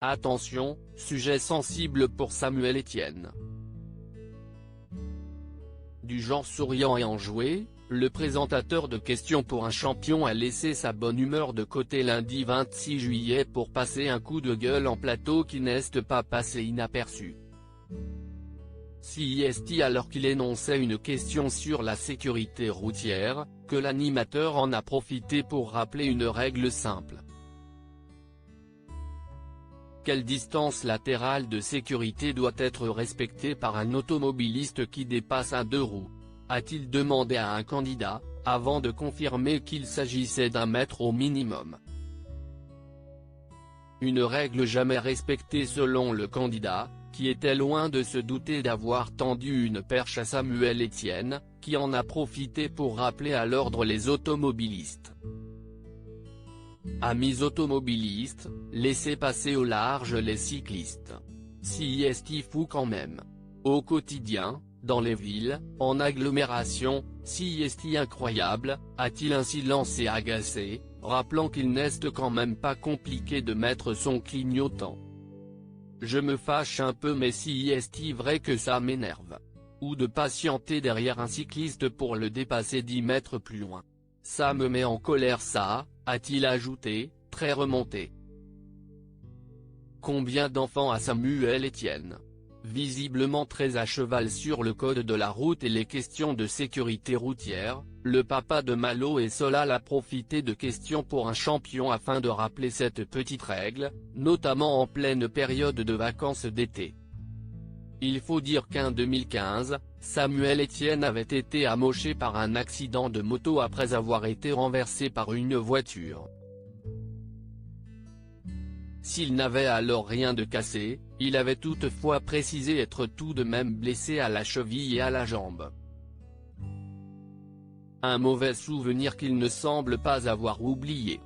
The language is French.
Attention, sujet sensible pour Samuel Etienne. Du genre souriant et enjoué, le présentateur de Questions pour un champion a laissé sa bonne humeur de côté lundi 26 juillet pour passer un coup de gueule en plateau qui n'est pas passé inaperçu. C'est alors qu'il énonçait une question sur la sécurité routière, que l'animateur en a profité pour rappeler une règle simple. Quelle distance latérale de sécurité doit être respectée par un automobiliste qui dépasse un deux roues? A-t-il demandé à un candidat, avant de confirmer qu'il s'agissait d'1 mètre au minimum. Une règle jamais respectée selon le candidat, qui était loin de se douter d'avoir tendu une perche à Samuel Etienne, qui en a profité pour rappeler à l'ordre les automobilistes. Amis automobilistes, laissez passer au large les cyclistes. C'est fou quand même. Au quotidien, dans les villes, en agglomération, c'est incroyable, a-t-il ainsi lancé agacé, rappelant qu'il n'est quand même pas compliqué de mettre son clignotant. Je me fâche un peu mais c'est vrai que ça m'énerve. Ou de patienter derrière un cycliste pour le dépasser 10 mètres plus loin. Ça me met en colère ça, a-t-il ajouté, très remonté. Combien d'enfants a Samuel Etienne? Visiblement très à cheval sur le code de la route et les questions de sécurité routière, le papa de Malo et Solal a profité de Questions pour un champion afin de rappeler cette petite règle, notamment en pleine période de vacances d'été. Il faut dire qu'en 2015, Samuel Etienne avait été amoché par un accident de moto après avoir été renversé par une voiture. S'il n'avait alors rien de cassé, il avait toutefois précisé être tout de même blessé à la cheville et à la jambe. Un mauvais souvenir qu'il ne semble pas avoir oublié.